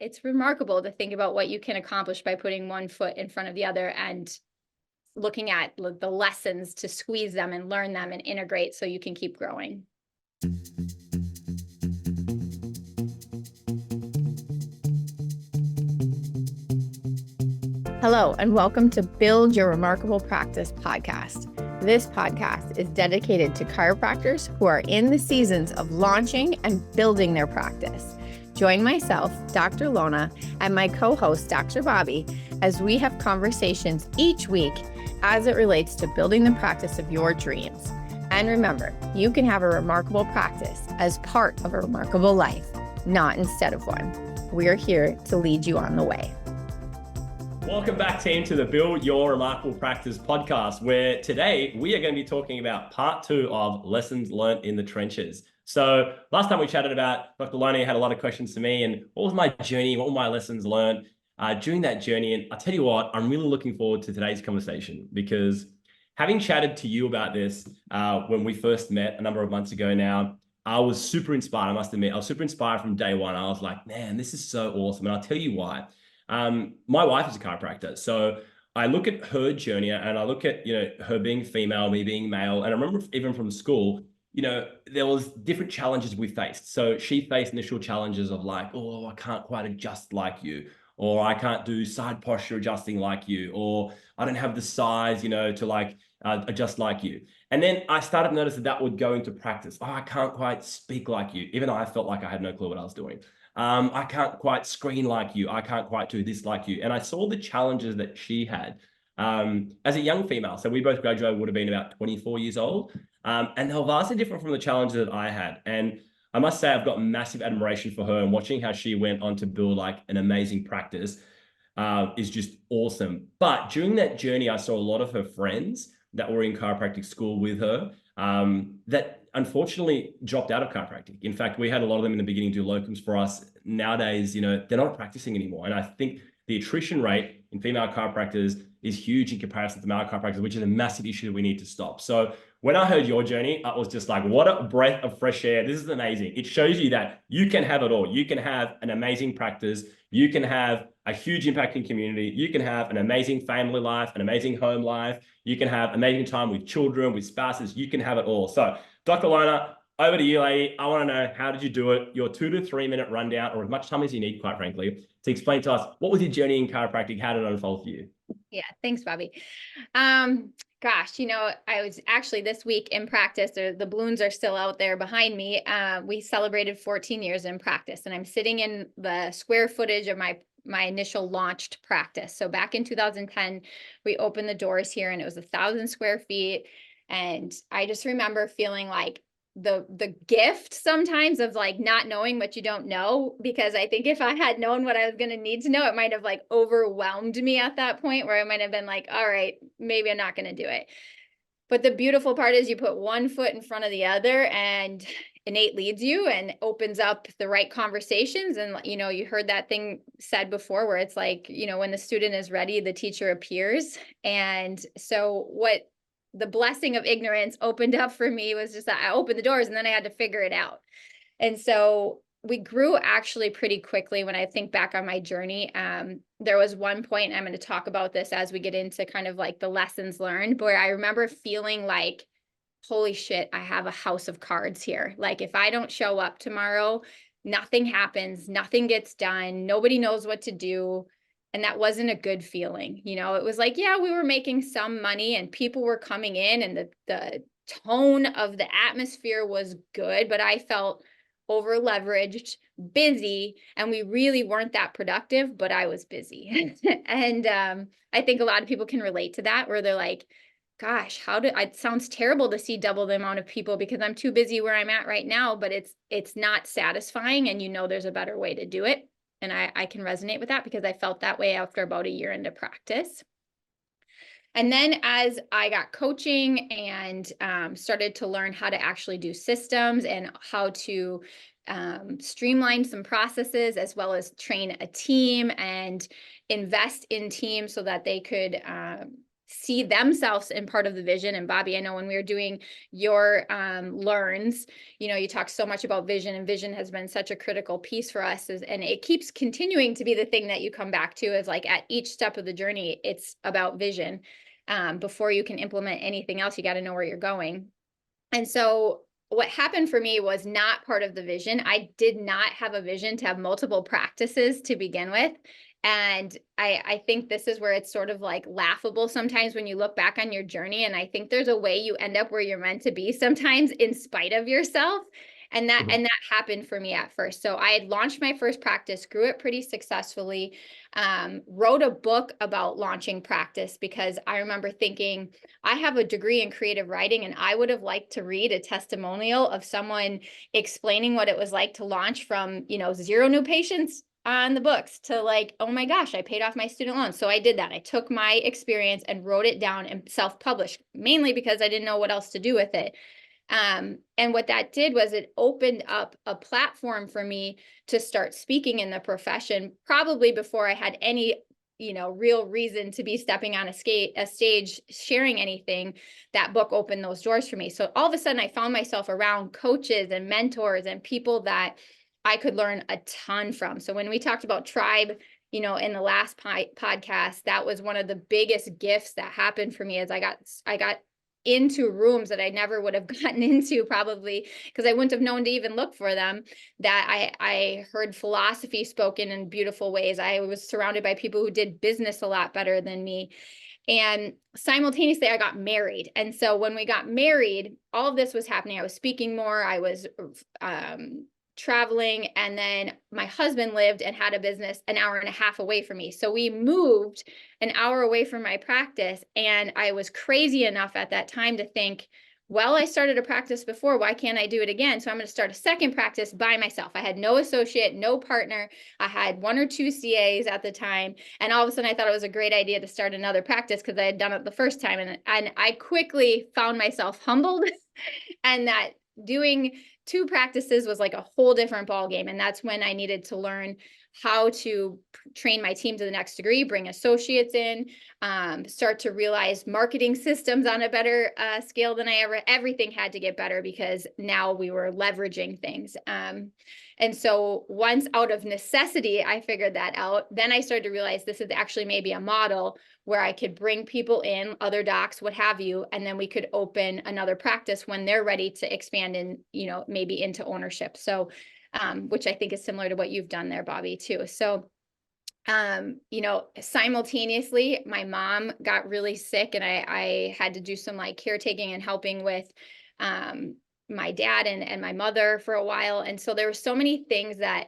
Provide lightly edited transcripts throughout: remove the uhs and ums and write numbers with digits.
it's remarkable to think about what you can accomplish by putting one foot in front of the other and looking at the lessons to squeeze them and learn them and integrate so you can keep growing. Hello, and welcome to Build Your Remarkable Practice podcast. This podcast is dedicated to chiropractors who are in the seasons of launching and building their practice. Join myself, Dr. Lona, and my co-host, Dr. Bobby, as we have conversations each week as it relates to building the practice of your dreams. And remember, you can have a remarkable practice as part of a remarkable life, not instead of one. We're here to lead you on the way. Welcome back, team, to the Build Your Remarkable Practice podcast, where today we are going to be talking about part 2 of lessons learned in the trenches. So last time we chatted about, Dr. Lona had a lot of questions to me and what was my journey, what were my lessons learned during that journey. And I'll tell you what, I'm really looking forward to today's conversation, because having chatted to you about this when we first met a number of months ago now, I was super inspired. I must admit, I was super inspired from day one. I was like, man, this is so awesome. And I'll tell you why. My wife is a chiropractor, so I look at her journey and I look at, her being female, me being male. And I remember even from school, there was different challenges we faced. So she faced initial challenges of like, oh, I can't quite adjust like you, or I can't do side posture adjusting like you, or I don't have the size, to like adjust like you. And then I started to notice that would go into practice. Oh, I can't quite speak like you, even though I felt like I had no clue what I was doing. I can't quite screen like you. I can't quite do this like you. And I saw the challenges that she had as a young female. So we both graduated, would have been about 24 years old. And they were vastly different from the challenges that I had. And I must say, I've got massive admiration for her, and watching how she went on to build like an amazing practice is just awesome. But during that journey, I saw a lot of her friends that were in chiropractic school with her that unfortunately dropped out of chiropractic. In fact, we had a lot of them in the beginning do locums for us. Nowadays, they're not practicing anymore. And I think the attrition rate in female chiropractors is huge in comparison to male chiropractors, which is a massive issue that we need to stop. So when I heard your journey, I was just like, what a breath of fresh air. This is amazing. It shows you that you can have it all. You can have an amazing practice. You can have a huge impact in community. You can have an amazing family life, an amazing home life. You can have amazing time with children, with spouses. You can have it all. So Dr. Lona, over to you, lady. I want to know, how did you do it? Your 2 to 3 minute rundown, or as much time as you need, quite frankly, to explain to us, what was your journey in chiropractic? How did it unfold for you? Yeah, thanks, Bobby. Gosh, I was actually this week in practice. The balloons are still out there behind me. We celebrated 14 years in practice, and I'm sitting in the square footage of my initial launched practice. So back in 2010, we opened the doors here, and it was 1,000 square feet. And I just remember feeling like the gift sometimes of like not knowing what you don't know, because I think if I had known what I was going to need to know, it might have like overwhelmed me at that point, where I might have been like, all right, maybe I'm not going to do it. But the beautiful part is you put one foot in front of the other, and innate leads you and opens up the right conversations. And, you heard that thing said before where it's like, when the student is ready, the teacher appears. And so what the blessing of ignorance opened up for me was just that I opened the doors, and then I had to figure it out. And so we grew actually pretty quickly. When I think back on my journey, there was one point, I'm going to talk about this as we get into kind of like the lessons learned, where I remember feeling like, holy shit, I have a house of cards here. Like if I don't show up tomorrow, nothing happens, nothing gets done, nobody knows what to do. And that wasn't a good feeling. It was like, yeah, we were making some money and people were coming in, and the tone of the atmosphere was good, but I felt over leveraged, busy, and we really weren't that productive, but I was busy. And I think a lot of people can relate to that, where they're like, gosh, it sounds terrible to see double the amount of people because I'm too busy where I'm at right now, but it's not satisfying, and there's a better way to do it. And I can resonate with that because I felt that way after about a year into practice. And then as I got coaching and started to learn how to actually do systems and how to streamline some processes, as well as train a team and invest in teams so that they could see themselves in part of the vision. And Bobby, I know when we were doing your learns, you know, you talk so much about vision, and vision has been such a critical piece for us, and it keeps continuing to be the thing that you come back to, is like at each step of the journey, it's about vision. Before you can implement anything else, you got to know where you're going. And so what happened for me was not part of the vision. I did not have a vision to have multiple practices to begin with. And I think this is where it's sort of like laughable sometimes when you look back on your journey. And I think there's a way you end up where you're meant to be sometimes in spite of yourself. And that happened for me at first. So I had launched my first practice, grew it pretty successfully, wrote a book about launching practice, because I remember thinking, I have a degree in creative writing, and I would have liked to read a testimonial of someone explaining what it was like to launch from, you know, 0 new patients on the books to like, oh my gosh, I paid off my student loan. So I did that. I took my experience and wrote it down and self-published, mainly because I didn't know what else to do with it. And what that did was it opened up a platform for me to start speaking in the profession, probably before I had any, you know, real reason to be stepping on a stage, sharing anything. That book opened those doors for me. So all of a sudden I found myself around coaches and mentors and people that I could learn a ton from. So when we talked about tribe, you know, in the last podcast, that was one of the biggest gifts that happened for me, as I got into rooms that I never would have gotten into, probably because I wouldn't have known to even look for them, that I heard philosophy spoken in beautiful ways. I was surrounded by people who did business a lot better than me. And simultaneously, I got married. And so when we got married, all of this was happening. I was speaking more. I was traveling, and then my husband lived and had a business an hour and a half away from me. So we moved an hour away from my practice, and I was crazy enough at that time to think, well, I started a practice before, why can't I do it again? So I'm going to start a second practice by myself. I had no associate, no partner. I had 1 or 2 CAs at the time. And all of a sudden I thought it was a great idea to start another practice because I had done it the first time. And I quickly found myself humbled and that doing 2 practices was like a whole different ball game. And that's when I needed to learn how to train my team to the next degree, bring associates in, start to realize marketing systems on a better scale than everything had to get better, because now we were leveraging things. And so once out of necessity, I figured that out, then I started to realize this is actually maybe a model where I could bring people in, other docs, what have you, and then we could open another practice when they're ready to expand in, you know, maybe into ownership. So, which I think is similar to what you've done there, Bobby, too. So, you know, simultaneously, my mom got really sick, and I had to do some like caretaking and helping with, my dad and my mother for a while. And so there were so many things that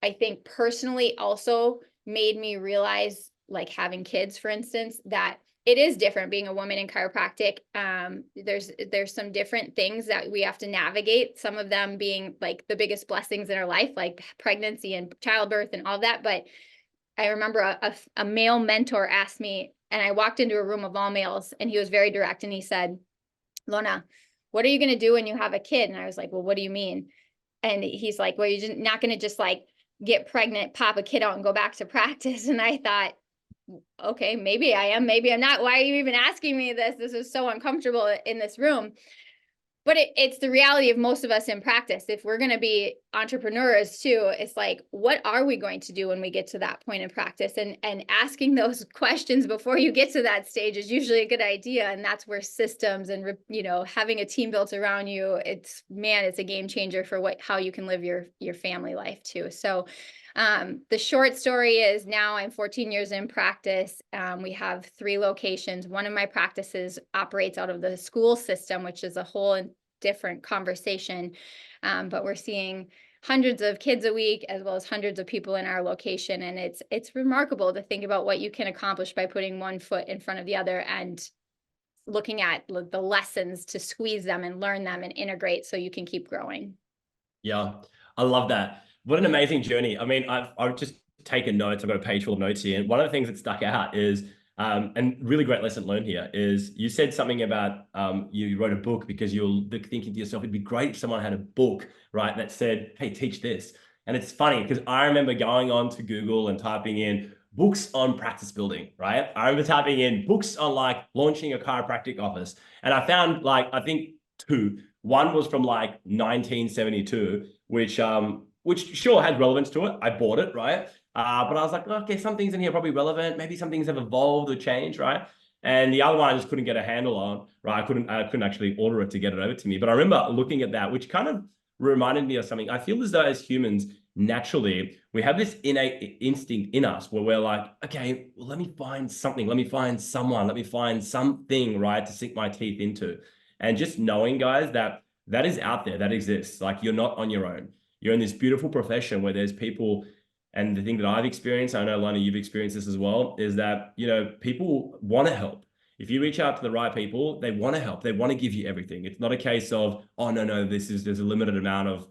I think personally also made me realize, like having kids, for instance, that it is different being a woman in chiropractic. There's some different things that we have to navigate, some of them being like the biggest blessings in our life, like pregnancy and childbirth and all that. But I remember a male mentor asked me, and I walked into a room of all males, and he was very direct, and he said, Lona, what are you going to do when you have a kid? And I was like, well, what do you mean? And he's like, well, you're not going to just like get pregnant, pop a kid out and go back to practice. And I thought, okay, maybe I am, maybe I'm not. Why are you even asking me this? This is so uncomfortable in this room. But it's the reality of most of us in practice. If we're going to be entrepreneurs too, it's like, what are we going to do when we get to that point in practice? And asking those questions before you get to that stage is usually a good idea. And that's where systems and, you know, having a team built around you, it's a game changer for how you can live your family life too. So the short story is, now I'm 14 years in practice. We have 3 locations. One of my practices operates out of the school system, which is a whole different conversation. But we're seeing hundreds of kids a week, as well as hundreds of people in our location. And it's remarkable to think about what you can accomplish by putting one foot in front of the other and looking at the lessons to squeeze them and learn them and integrate so you can keep growing. Yeah, I love that. What an amazing journey. I mean, I've just taken notes. I've got a page full of notes here. And one of the things that stuck out is, and really great lesson learned here, is you said something about you wrote a book because you're thinking to yourself, it'd be great if someone had a book, right, that said, hey, teach this. And it's funny because I remember going on to Google and typing in books on practice building, right? I remember typing in books on like launching a chiropractic office. And I found like, I think two. One was from like 1972, which sure had relevance to it. I bought it, right? But I was like, okay, some things in here are probably relevant. Maybe some things have evolved or changed, right? And the other one I just couldn't get a handle on, right? I couldn't actually order it to get it over to me. But I remember looking at that, which kind of reminded me of something. I feel as though as humans, naturally, we have this innate instinct in us where we're like, okay, well, let me find something, let me find someone, let me find something, right, to sink my teeth into. And just knowing, guys, that that is out there, that exists. Like you're not on your own. You're in this beautiful profession where there's people. And the thing that I've experienced, I know, Lona, you've experienced this as well, is that, people want to help. If you reach out to the right people, they want to help. They want to give you everything. It's not a case of, oh, no, there's a limited amount of,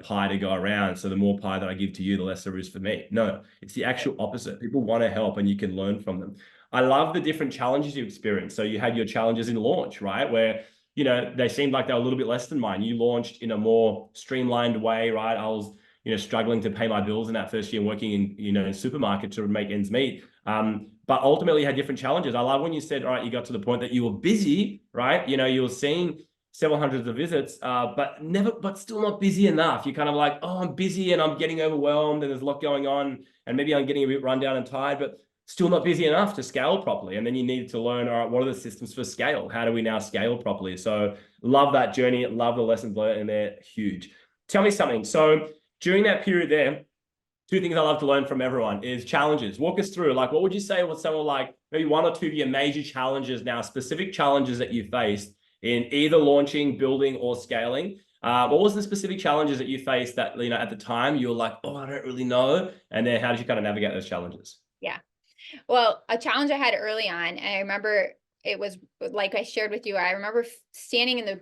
pie to go around. So the more pie that I give to you, the less there is for me. No, it's the actual opposite. People want to help and you can learn from them. I love the different challenges you experienced. So you had your challenges in launch, right? Where, they seemed like they were a little bit less than mine. You launched in a more streamlined way, right? I was, struggling to pay my bills in that first year working in supermarket to make ends meet. But ultimately you had different challenges. I love when you said, all right, you got to the point that you were busy, right? You were seeing several hundreds of visits, but still not busy enough. You're kind of like, oh, I'm busy and I'm getting overwhelmed and there's a lot going on and maybe I'm getting a bit run down and tired, but still not busy enough to scale properly. And then you needed to learn, all right, what are the systems for scale? How do we now scale properly? So love that journey. Love the lessons learned and they're huge. Tell me something. So during that period there, two things I love to learn from everyone is challenges. Walk us through, like, what would you say was some of like maybe one or two of your major challenges now, specific challenges that you faced in either launching, building, or scaling? What was the specific challenges that you faced that, at the time you were like, oh, I don't really know. And then how did you kind of navigate those challenges? Yeah. Well, a challenge I had early on, and I remember it was like I shared with you, I remember standing in the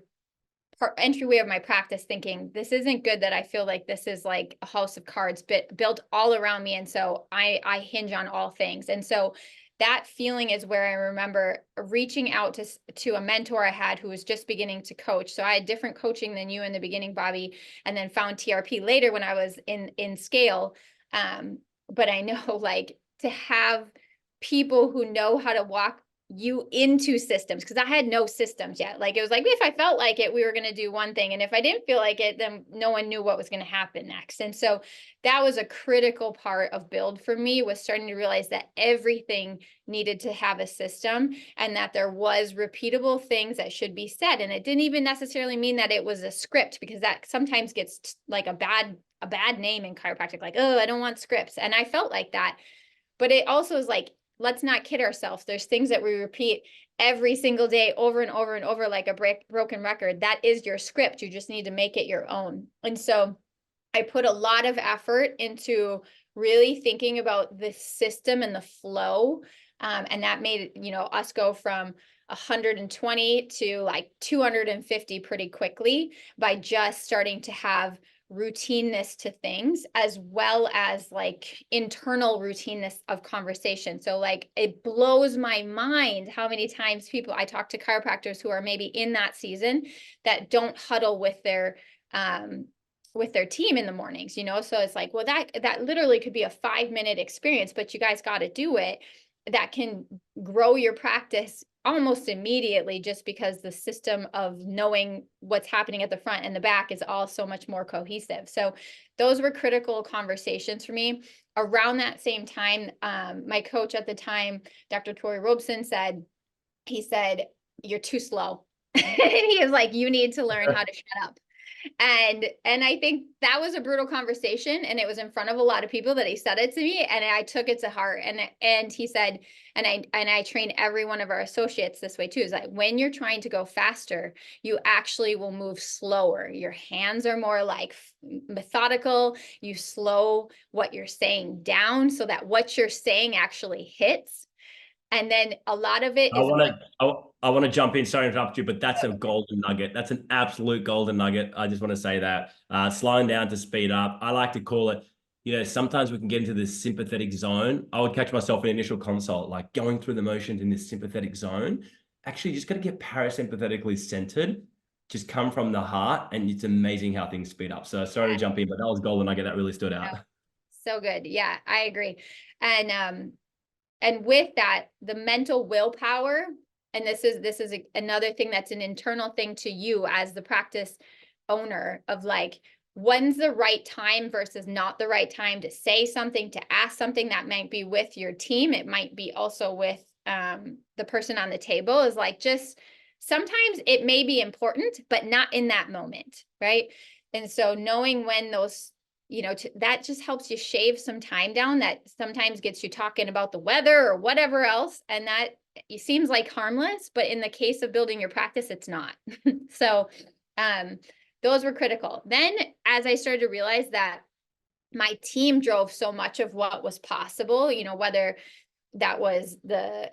entryway of my practice thinking, this isn't good, that I feel like this is like a house of cards built all around me. And so I hinge on all things. And so that feeling is where I remember reaching out to a mentor I had who was just beginning to coach. So I had different coaching than you in the beginning, Bobby, and then found TRP later when I was in scale. But I know, like, to have people who know how to walk you into systems, because I had no systems yet. Like, it was like, if I felt like it, we were going to do one thing. And if I didn't feel like it, then no one knew what was going to happen next. And so that was a critical part of build for me, was starting to realize that everything needed to have a system and that there was repeatable things that should be said. And it didn't even necessarily mean that it was a script, because that sometimes gets like a bad name in chiropractic, like, oh, I don't want scripts. And I felt like that. But it also is like, let's not kid ourselves. There's things that we repeat every single day over and over and over, like a broken record. That is your script. You just need to make it your own. And so I put a lot of effort into really thinking about the system and the flow. And that made, us go from 120 to like 250 pretty quickly by just starting to have routineness to things, as well as like internal routineness of conversation. So like, it blows my mind how many times I talk to chiropractors who are maybe in that season that don't huddle with their team in the mornings, so it's like, well, that literally could be a 5-minute experience, but you guys got to do it. That can grow your practice almost immediately, just because the system of knowing what's happening at the front and the back is all so much more cohesive. So those were critical conversations for me. Around that same time, my coach at the time, Dr. Tori Robeson, he said, you're too slow. And he was like, you need to learn how to shut up. And I think that was a brutal conversation, and it was in front of a lot of people that he said it to me, and I took it to heart. And he said, and I train every one of our associates this way too, is like, when you're trying to go faster, you actually will move slower. Your hands are more like methodical. You slow what you're saying down so that what you're saying actually hits. And then a lot of it is I want to jump in. Sorry to interrupt you, but that's a golden nugget. That's an absolute golden nugget. I just want to say that slowing down to speed up. I like to call it, sometimes we can get into this sympathetic zone. I would catch myself in initial consult, like going through the motions in this sympathetic zone. Actually, you just got to get parasympathetically centered. Just come from the heart, and it's amazing how things speed up. So sorry to jump in, but that was golden nugget that really stood out. so good. Yeah, I agree. And and with that, the mental willpower, and this is another thing that's an internal thing to you as the practice owner of like, when's the right time versus not the right time to say something, to ask something. That might be with your team. It might be also with the person on the table. Is like, just sometimes it may be important, but not in that moment, right? And so knowing when those, that just helps you shave some time down. That sometimes gets you talking about the weather or whatever else. And that it seems like harmless, but in the case of building your practice, it's not. So those were critical. Then as I started to realize that my team drove so much of what was possible, whether that was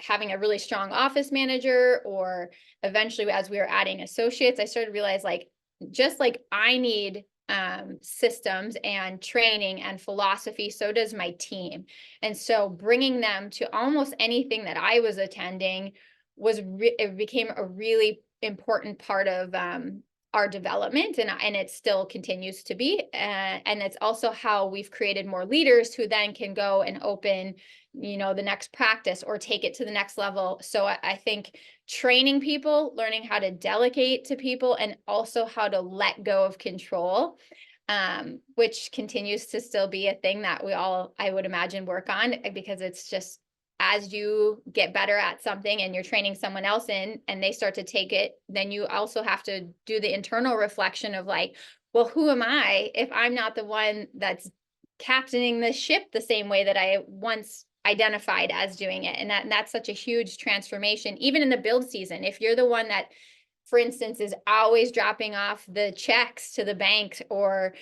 having a really strong office manager, or eventually as we were adding associates, I started to realize like, just like I need systems and training and philosophy, so does my team. And so bringing them to almost anything that I was attending it became a really important part of our development, and it still continues to be. And it's also how we've created more leaders who then can go and open, the next practice or take it to the next level. So I think training people, learning how to delegate to people, and also how to let go of control, which continues to still be a thing that we all, I would imagine, work on, because it's just, as you get better at something and you're training someone else in and they start to take it, then you also have to do the internal reflection of like, well, who am I if I'm not the one that's captaining the ship the same way that I once identified as doing it? And that's such a huge transformation, even in the build season. If you're the one that, for instance, is always dropping off the checks to the bank, or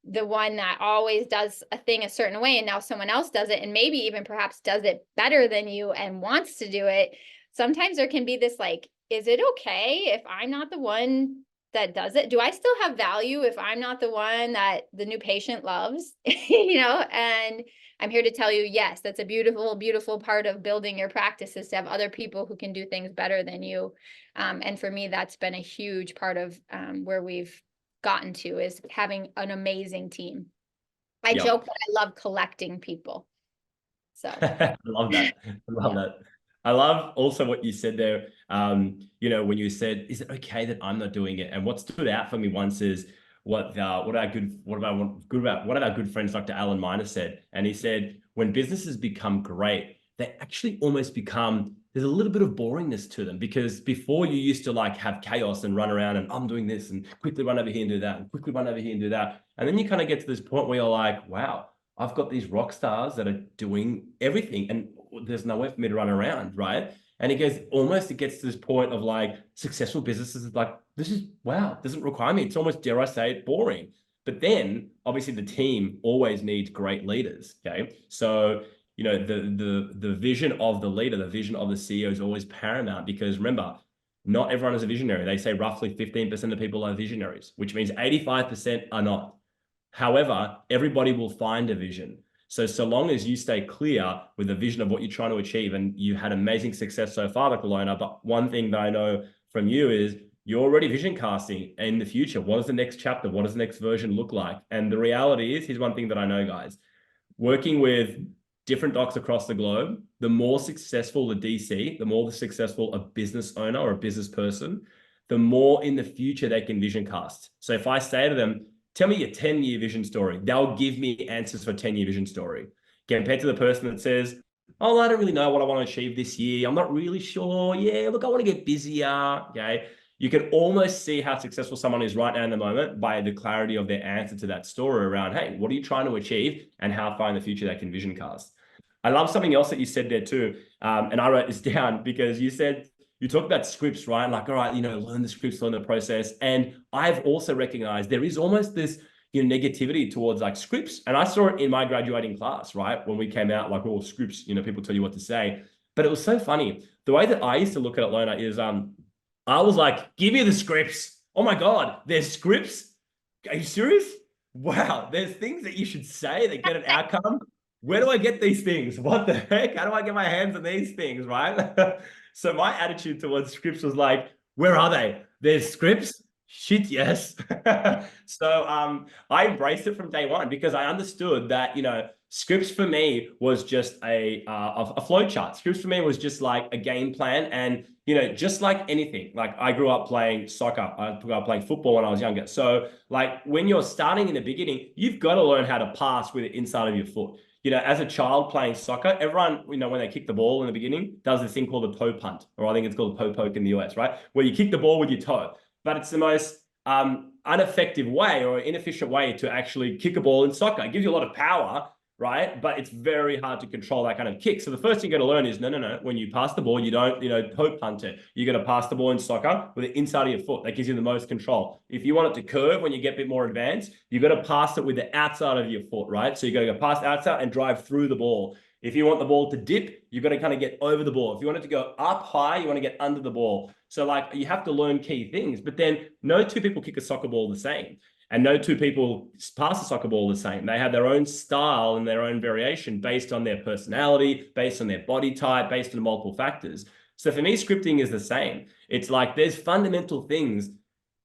the one that always does a thing a certain way, and now someone else does it, and maybe even perhaps does it better than you and wants to do it, sometimes there can be this like, is it okay if I'm not the one that does it? Do I still have value if I'm not the one that the new patient loves? And I'm here to tell you, yes, that's a beautiful, beautiful part of building your practice, is to have other people who can do things better than you. And for me, that's been a huge part of where we've gotten to, is having an amazing team. I joke that I love collecting people. So I love that. I love that. I love also what you said there. When you said, "Is it okay that I'm not doing it?" And what stood out for me once is what our good friends Dr. Alan Miner said, and he said, when businesses become great, they actually almost become, there's a little bit of boringness to them, because before you used to like have chaos and run around and I'm doing this and quickly run over here and do that and quickly run over here and do that, and then you kind of get to this point where you're like, wow, I've got these rock stars that are doing everything and there's nowhere for me to run around, right? And it gets to this point of like, successful businesses is like, this is, wow, doesn't require me. It's almost, dare I say it, boring. But then obviously the team always needs great leaders, okay? So, the vision of the leader, the vision of the CEO is always paramount, because remember, not everyone is a visionary. They say roughly 15% of people are visionaries, which means 85% are not. However, everybody will find a vision. So long as you stay clear with the vision of what you're trying to achieve, and you had amazing success so far, Dr. Lona, but one thing that I know from you is you're already vision casting in the future. What does the next chapter, what does the next version look like? And the reality is, here's one thing that I know, guys, working with different docs across the globe, the more successful the DC, the more successful a business owner or a business person, the more in the future they can vision cast. So if I say to them, tell me your 10-year vision story, they'll give me answers for a 10-year vision story, compared to the person that says, oh, I don't really know what I want to achieve this year. I'm not really sure. Yeah, look, I want to get busier. Okay. You can almost see how successful someone is right now in the moment by the clarity of their answer to that story around, hey, what are you trying to achieve and how far in the future they can vision cast. I love something else that you said there too. And I wrote this down because you said, you talk about scripts, right? Like, all right, learn the scripts, learn the process. And I've also recognized there is almost this, negativity towards like scripts. And I saw it in my graduating class, right? When we came out, like, all scripts, people tell you what to say. But it was so funny. The way that I used to look at it, Lona, is I was like, give me the scripts. Oh my God, there's scripts? Are you serious? Wow, there's things that you should say that get an outcome. Where do I get these things? What the heck? How do I get my hands on these things, right? So my attitude towards scripts was like, where are they? There's scripts? Shit, yes. So I embraced it from day one, because I understood that, Scripts for me was just a flow chart. Scripts for me was just like a game plan. And, you know, just like anything, like I grew up playing soccer, I grew up playing football when I was younger. So like when you're starting in the beginning, you've got to learn how to pass with the inside of your foot. You know, as a child playing soccer, everyone, you know, when they kick the ball in the beginning, does this thing called a toe punt, or I think it's called a toe poke in the US, right? Where you kick the ball with your toe. But it's the most ineffective way or inefficient way to actually kick a ball in soccer. It gives you a lot of power, right? But it's very hard to control that kind of kick. So the first thing you got to learn is no. When you pass the ball, you don't, you know, toe punt it. You got to pass the ball in soccer with the inside of your foot. That gives you the most control. If you want it to curve when you get a bit more advanced, you got to pass it with the outside of your foot, right? So you got to go past outside and drive through the ball. If you want the ball to dip, you've got to kind of get over the ball. If you want it to go up high, you want to get under the ball. So like you have to learn key things, but then no two people kick a soccer ball the same. And no two people pass the soccer ball the same. They have their own style and their own variation based on their personality, based on their body type, based on multiple factors. So for me, scripting is the same. It's like there's fundamental things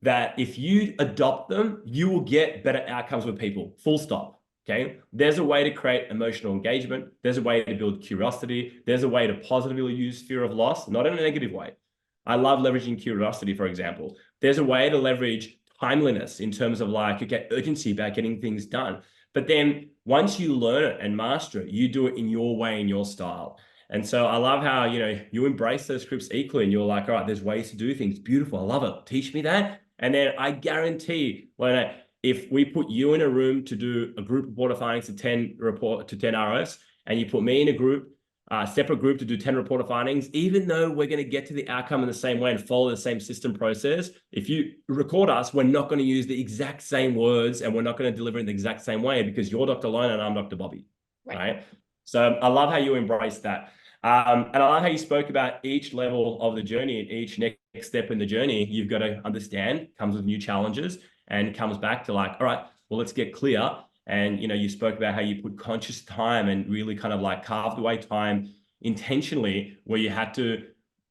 that if you adopt them, you will get better outcomes with people, full stop. Okay. There's a way to create emotional engagement. There's a way to build curiosity. There's a way to positively use fear of loss, not in a negative way. I love leveraging curiosity, for example. There's a way to leverage timeliness in terms of like, you get urgency about getting things done. But then once you learn it and master it, you do it in your way, in your style. And so I love how, you know, you embrace those scripts equally and you're like, all right, there's ways to do things. Beautiful. I love it. Teach me that. And then I guarantee when if we put you in a room to do a group reporter findings to 10 ROs, and you put me in a group, separate group to do 10 reporter findings, even though we're going to get to the outcome in the same way and follow the same system process, if you record us, we're not going to use the exact same words and we're not going to deliver in the exact same way because you're Dr. Lona and I'm Dr. Bobby, right? So I love how you embrace that. And I love how you spoke about each level of the journey and each next step in the journey, you've got to understand comes with new challenges and comes back to like, all right, well, let's get clear. And, you know, you spoke about how you put conscious time and really kind of like carved away time intentionally where you had to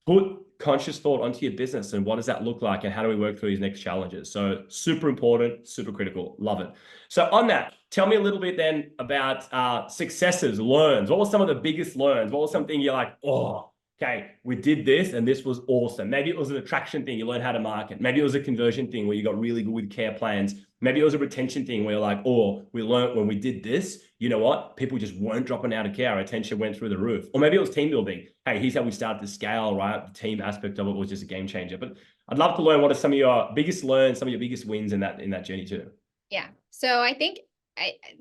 put conscious thought onto your business and what does that look like and how do we work through these next challenges? So super important, super critical. Love it. So on that, tell me a little bit then about successes, learns. What were some of the biggest learns? What was something you're like, oh, okay, we did this and this was awesome. Maybe it was an attraction thing. You learned how to market. Maybe it was a conversion thing where you got really good with care plans. Maybe it was a retention thing where you're like, oh, we learned when we did this, you know what? People just weren't dropping out of care. Our retention went through the roof. Or maybe it was team building. Hey, here's how we started to scale, right? The team aspect of it was just a game changer. But I'd love to learn what are some of your biggest learns, some of your biggest wins in that journey too. Yeah. So I think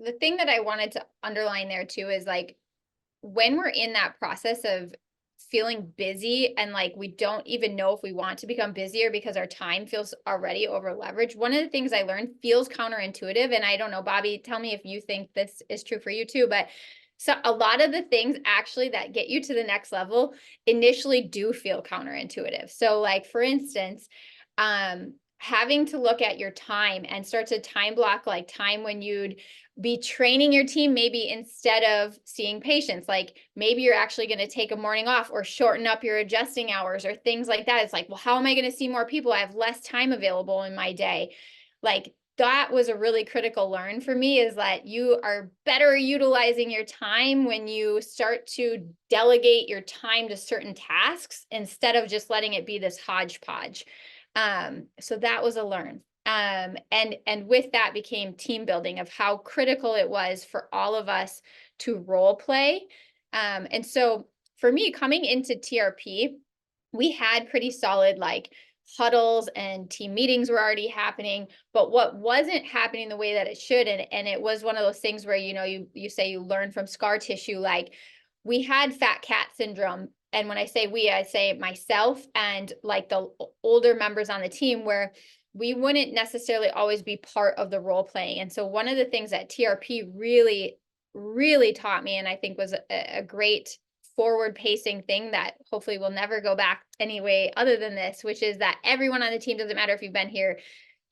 the thing that I wanted to underline there too is like when we're in that process of feeling busy and like we don't even know if we want to become busier because our time feels already over leveraged. One of the things I learned feels counterintuitive. And I don't know, Bobby, tell me if you think this is true for you too, but so a lot of the things actually that get you to the next level initially do feel counterintuitive. So like, for instance, having to look at your time and start to time block like time when you'd be training your team, maybe instead of seeing patients, like maybe you're actually going to take a morning off or shorten up your adjusting hours or things like that. It's like, well, how am I going to see more people? I have less time available in my day. Like that was a really critical learn for me, is that you are better utilizing your time when you start to delegate your time to certain tasks instead of just letting it be this hodgepodge. So that was a learn. And with that became team building of how critical it was for all of us to role play. And so for me, coming into TRP, we had pretty solid like huddles and team meetings were already happening, but what wasn't happening the way that it should, and it was one of those things where, you know, you say you learn from scar tissue, like we had fat cat syndrome. And when I say we, I say myself and like the older members on the team, where we wouldn't necessarily always be part of the role playing. And so one of the things that TRP really, really taught me, and I think was a great forward pacing thing that hopefully will never go back anyway other than this, which is that everyone on the team, doesn't matter if you've been here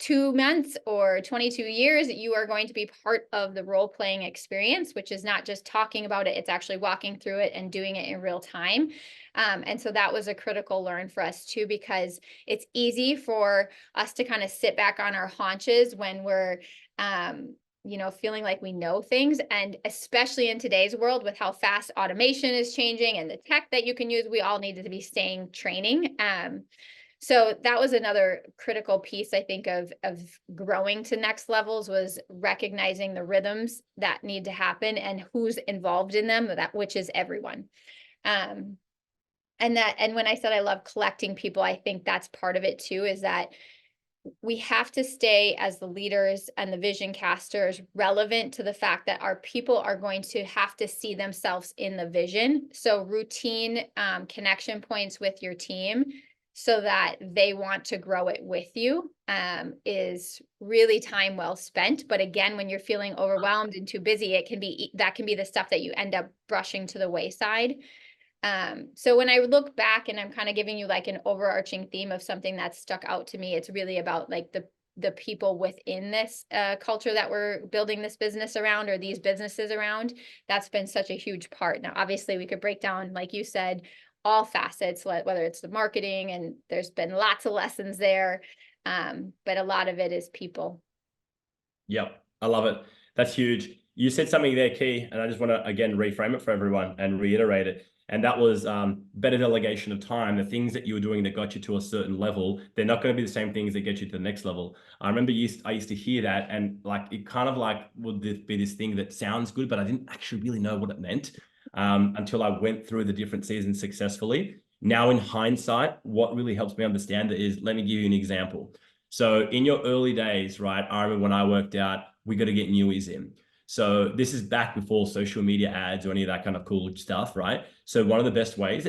2 months or 22 years, you are going to be part of the role playing experience, which is not just talking about it, it's actually walking through it and doing it in real time. And so that was a critical learn for us too, because it's easy for us to kind of sit back on our haunches when we're feeling like we know things. And especially in today's world with how fast automation is changing and the tech that you can use, we all needed to be staying training. So that was another critical piece, I think, of growing to next levels, was recognizing the rhythms that need to happen and who's involved in them, which is everyone. And when I said I love collecting people, I think that's part of it too, is that we have to stay, as the leaders and the vision casters, relevant to the fact that our people are going to have to see themselves in the vision. So routine connection points with your team, so that they want to grow it with you, is really time well spent. But again, when you're feeling overwhelmed and too busy, that can be the stuff that you end up brushing to the wayside. So when I look back and I'm kind of giving you like an overarching theme of something that stuck out to me, it's really about like the people within this culture that we're building this business around, or these businesses around. That's been such a huge part. Now, obviously we could break down, like you said, all facets, whether it's the marketing, and there's been lots of lessons there. But a lot of it is people. Yep, I love it. That's huge. You said something there, Key, and I just want to, again, reframe it for everyone and reiterate it. And that was better delegation of time. The things that you were doing that got you to a certain level, they're not going to be the same things that get you to the next level. I remember I used to hear that, and like it kind of like would be this thing that sounds good, but I didn't actually really know what it meant until I went through the different seasons successfully. Now, in hindsight, what really helps me understand it is, let me give you an example. So in your early days, right, I remember when I worked out, we got to get newies in. So this is back before social media ads or any of that kind of cool stuff, right? So one of the best ways,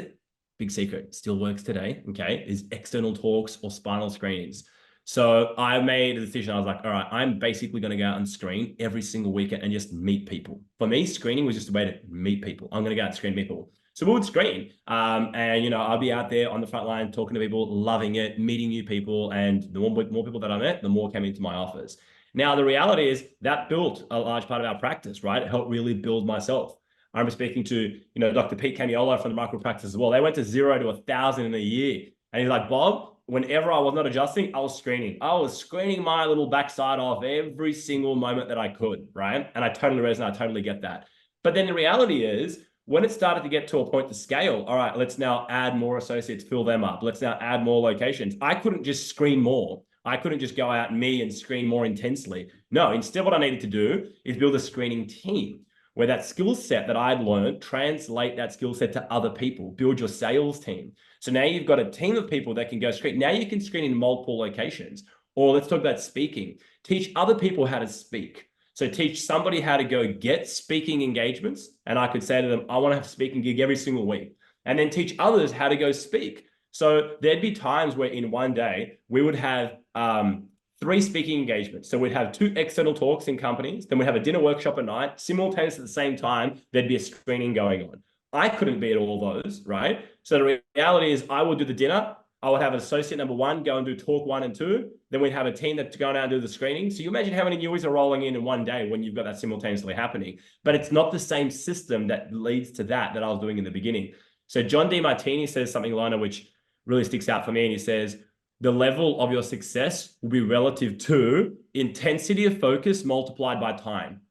big secret, still works today, okay, is external talks or spinal screenings. So I made a decision. I was like, all right, I'm basically going to go out and screen every single weekend and just meet people. For me, screening was just a way to meet people. I'm going to go out and screen people. So we would screen, and I'll be out there on the front line talking to people, loving it, meeting new people, and the more people that I met, the more came into my offers. Now, the reality is that built a large part of our practice, right? It helped really build myself. I remember speaking to, Dr. Pete Camiolo from the micro practice as well. They went to 0 to 1,000 in a year. And he's like, Bob, whenever I was not adjusting, I was screening. I was screening my little backside off every single moment that I could, right? And I totally resonate. I totally get that. But then the reality is, when it started to get to a point to scale, all right, let's now add more associates, fill them up. Let's now add more locations. I couldn't just screen more. I couldn't just go out and screen more intensely. No, instead what I needed to do is build a screening team where that skill set that I'd learned, translate that skill set to other people, build your sales team. So now you've got a team of people that can go screen. Now you can screen in multiple locations. Or let's talk about speaking. Teach other people how to speak. So teach somebody how to go get speaking engagements. And I could say to them, I want to have a speaking gig every single week. And then teach others how to go speak. So there'd be times where in one day we would have 3 speaking engagements. So we'd have 2 external talks in companies. Then we'd have a dinner workshop at night. Simultaneously at the same time, there'd be a screening going on. I couldn't be at all those, right? So the reality is I would do the dinner. I would have an associate number 1 go and do talk 1 and 2. Then we'd have a team that's going out and do the screening. So you imagine how many newies are rolling in one day when you've got that simultaneously happening. But it's not the same system that leads to that I was doing in the beginning. So John DeMartini says something, Lona, which really sticks out for me. And he says, the level of your success will be relative to intensity of focus multiplied by time.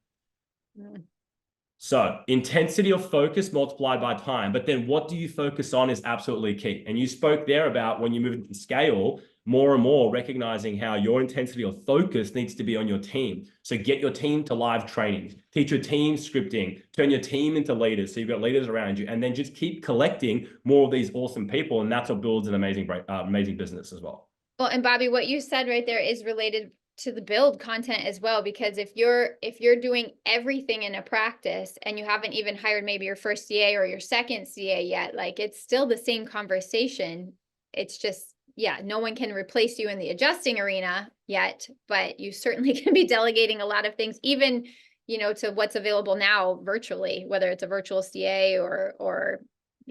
So intensity of focus multiplied by time, but then what do you focus on is absolutely key. And you spoke there about when you move into scale, more and more recognizing how your intensity of focus needs to be on your team. So get your team to live training, teach your team scripting, turn your team into leaders. So you've got leaders around you, and then just keep collecting more of these awesome people. And that's what builds an amazing business as well. Well, and Bobby, what you said right there is related to the build content as well, because if you're doing everything in a practice and you haven't even hired maybe your first CA or your second CA yet, like it's still the same conversation. It's just, yeah, no one can replace you in the adjusting arena yet, but you certainly can be delegating a lot of things, even, to what's available now virtually, whether it's a virtual CA or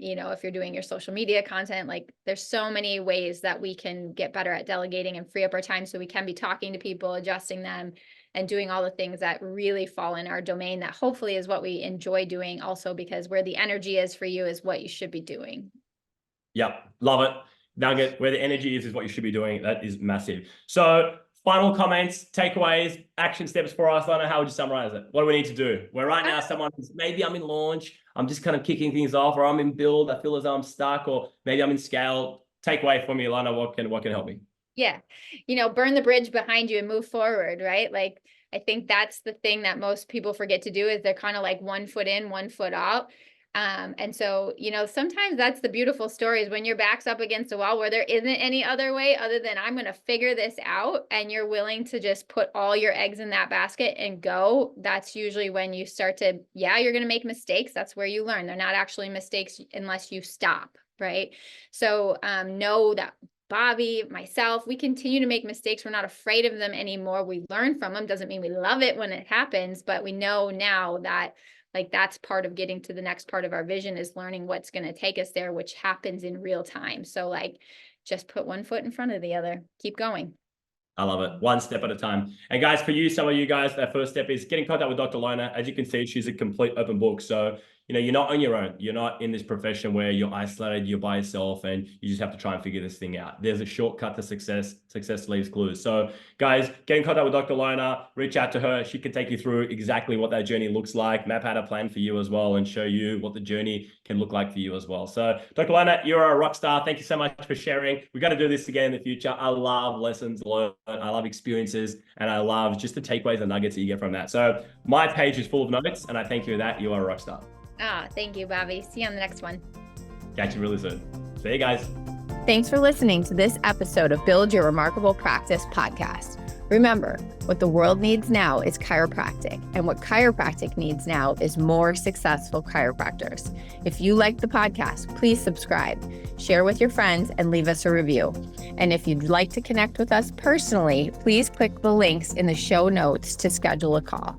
if you're doing your social media content. Like there's so many ways that we can get better at delegating and free up our time so we can be talking to people, adjusting them, and doing all the things that really fall in our domain, that hopefully is what we enjoy doing also, because where the energy is for you is what you should be doing. Yep. Love it. Nugget, where the energy is what you should be doing. That is massive. So final comments, takeaways, action steps for us. Lona, how would you summarize it? What do we need to do? Where right now someone is, maybe I'm in launch, I'm just kind of kicking things off, or I'm in build, I feel as though I'm stuck, or maybe I'm in scale. Takeaway for me, Lona, what can help me? Yeah. Burn the bridge behind you and move forward, right? Like, I think that's the thing that most people forget to do is they're kind of like 1 foot in, 1 foot out. And so, sometimes that's the beautiful story is when your back's up against a wall where there isn't any other way other than I'm going to figure this out, and you're willing to just put all your eggs in that basket and go. That's usually when you start to, you're going to make mistakes. That's where you learn. They're not actually mistakes unless you stop, right? So know that Bobby, myself, we continue to make mistakes. We're not afraid of them anymore. We learn from them. Doesn't mean we love it when it happens, but we know now that that's part of getting to the next part of our vision is learning what's going to take us there, which happens in real time. So just put 1 foot in front of the other, keep going. I love it. One step at a time. And guys, for some of you guys, that first step is get in contact with Dr. Lona. As you can see, she's a complete open book. So, you're not on your own. You're not in this profession where you're isolated, you're by yourself, and you just have to try and figure this thing out. There's a shortcut to success. Success leaves clues. So guys, get in contact with Dr. Lona, reach out to her. She can take you through exactly what that journey looks like, map out a plan for you as well, and show you what the journey can look like for you as well. So Dr. Lona, you're a rock star. Thank you so much for sharing. We got to do this again in the future. I love lessons learned. I love experiences, and I love just the takeaways and nuggets that you get from that. So my page is full of notes, and I thank you for that. You are a rock star. Thank you, Bobby. See you on the next one. Catch you really soon. See you guys. Thanks for listening to this episode of Build Your Remarkable Practice podcast. Remember, what the world needs now is chiropractic, and what chiropractic needs now is more successful chiropractors. If you like the podcast, please subscribe, share with your friends, and leave us a review. And if you'd like to connect with us personally, please click the links in the show notes to schedule a call.